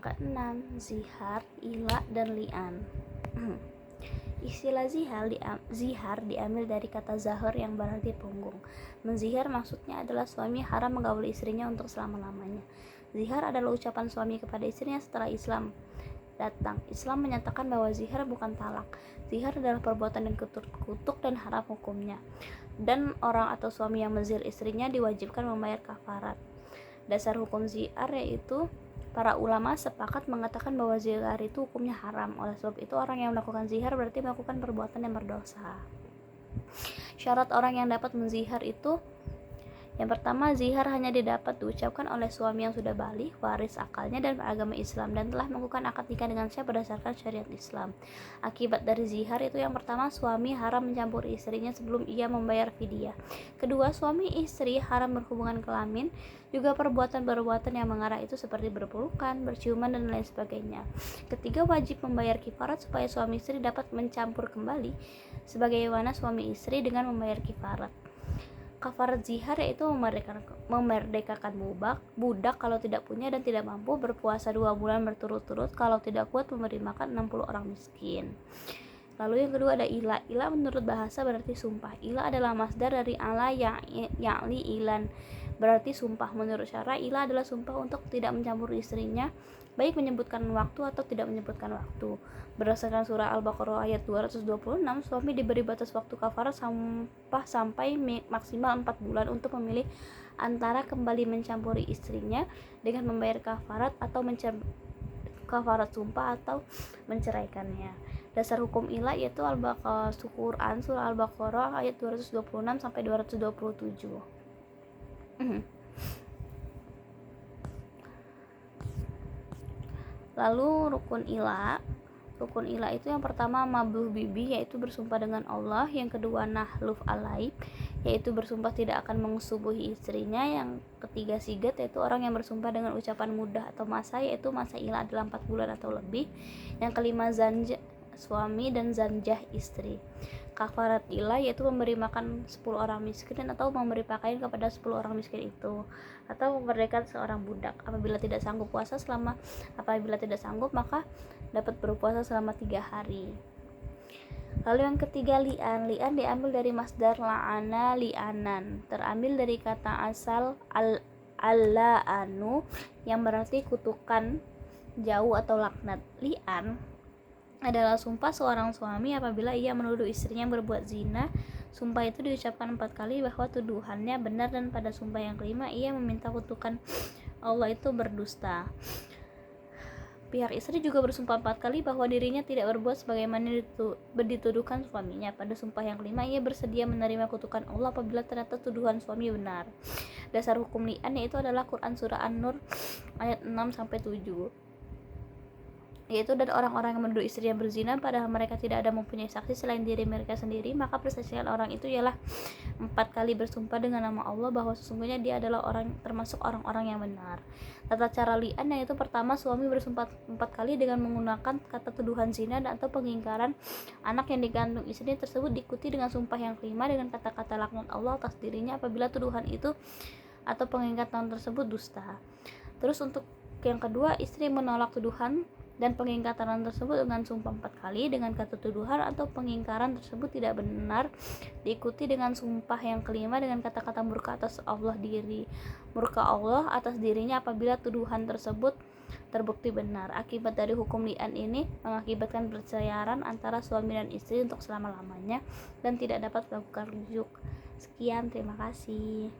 keenam, zihar, ila, dan li'an. Istilah zihar diambil dari kata zahar yang berarti punggung. Menzihar maksudnya adalah suami haram menggauli istrinya untuk selama-lamanya. Zihar adalah ucapan suami kepada istrinya setelah Islam datang. Islam menyatakan bahwa zihar bukan talak. Zihar adalah perbuatan yang kutuk dan haram hukumnya. Dan orang atau suami yang menzihar istrinya diwajibkan membayar kafarat. Dasar hukum zihar yaitu para ulama sepakat mengatakan bahwa zihar itu hukumnya haram. Oleh sebab itu orang yang melakukan zihar berarti melakukan perbuatan yang berdosa. Syarat orang yang dapat menzihar itu: yang pertama, zihar hanya didapat diucapkan oleh suami yang sudah baligh, waris akalnya dan beragama Islam, dan telah melakukan akad nikah dengan syah berdasarkan syariat Islam. Akibat dari zihar itu: yang pertama, suami haram mencampuri istrinya sebelum ia membayar fidyah. Kedua, suami istri haram berhubungan kelamin. Juga perbuatan-perbuatan yang mengarah itu seperti berpelukan, berciuman, dan lain sebagainya. Ketiga, wajib membayar kifarat supaya suami istri dapat mencampur kembali sebagaimana suami istri dengan membayar kifarat. Kafarat zihar yaitu memerdekakan budak kalau tidak punya dan tidak mampu, berpuasa 2 bulan berturut-turut, kalau tidak kuat memberi makan 60 orang miskin. Lalu yang kedua ada ila. Ila menurut bahasa berarti sumpah. Ila adalah masdar dari ala ya'li ilan, berarti sumpah. Menurut syara, ila adalah sumpah untuk tidak mencampur istrinya, baik menyebutkan waktu atau tidak menyebutkan waktu. Berdasarkan surah Al-Baqarah ayat 226, suami diberi batas waktu kafarat sampai maksimal 4 bulan untuk memilih antara kembali mencampuri istrinya dengan membayar kafarat atau kafarat sumpah atau menceraikannya. Dasar hukum ila yaitu Quran surah Al-Baqarah ayat 226 sampai 227. Lalu rukun ila itu yang pertama mabluh bibi yaitu bersumpah dengan Allah, yang kedua nahluf alaih yaitu bersumpah tidak akan mengesubuhi istrinya, yang ketiga sigat yaitu orang yang bersumpah dengan ucapan mudah atau masa yaitu masa ila adalah 4 bulan atau lebih, yang kelima zanja suami dan zanjah istri. Kafarat ila yaitu memberi makan 10 orang miskin atau memberi pakaian kepada 10 orang miskin itu, atau memerdekakan seorang budak. Apabila tidak sanggup maka dapat berpuasa selama 3 hari. Lalu yang ketiga li'an. Li'an diambil dari masdar la'ana li'anan, terambil dari kata asal al-la'anu yang berarti kutukan, jauh atau laknat. Li'an adalah sumpah seorang suami apabila ia menuduh istrinya berbuat zina. Sumpah itu diucapkan 4 kali bahwa tuduhannya benar, dan pada sumpah yang kelima ia meminta kutukan Allah itu berdusta. Pihak istri juga bersumpah 4 kali bahwa dirinya tidak berbuat sebagaimana dituduhkan suaminya. Pada sumpah yang kelima ia bersedia menerima kutukan Allah apabila ternyata tuduhan suami benar. Dasar hukum li'an yaitu adalah Quran surah An-Nur ayat 6-7, yaitu dan orang-orang yang menuduh istrinya berzina padahal mereka tidak ada mempunyai saksi selain diri mereka sendiri, maka persaksian orang itu ialah 4 kali bersumpah dengan nama Allah bahwa sesungguhnya dia adalah termasuk orang-orang yang benar. Tata cara li'an yaitu pertama, suami bersumpah 4 kali dengan menggunakan kata tuduhan zina atau pengingkaran anak yang digandung istri tersebut, diikuti dengan sumpah yang kelima dengan kata-kata laknat Allah atas dirinya apabila tuduhan itu atau pengingkatan tersebut dusta. Terus untuk yang kedua, istri menolak tuduhan dan pengingkaran tersebut dengan sumpah 4 kali dengan kata tuduhan atau pengingkaran tersebut tidak benar, diikuti dengan sumpah yang kelima dengan kata-kata murka Allah atas dirinya apabila tuduhan tersebut terbukti benar. Akibat dari hukum li'an ini mengakibatkan perceraian antara suami dan istri untuk selama-lamanya dan tidak dapat melakukan rujuk. Sekian, terima kasih.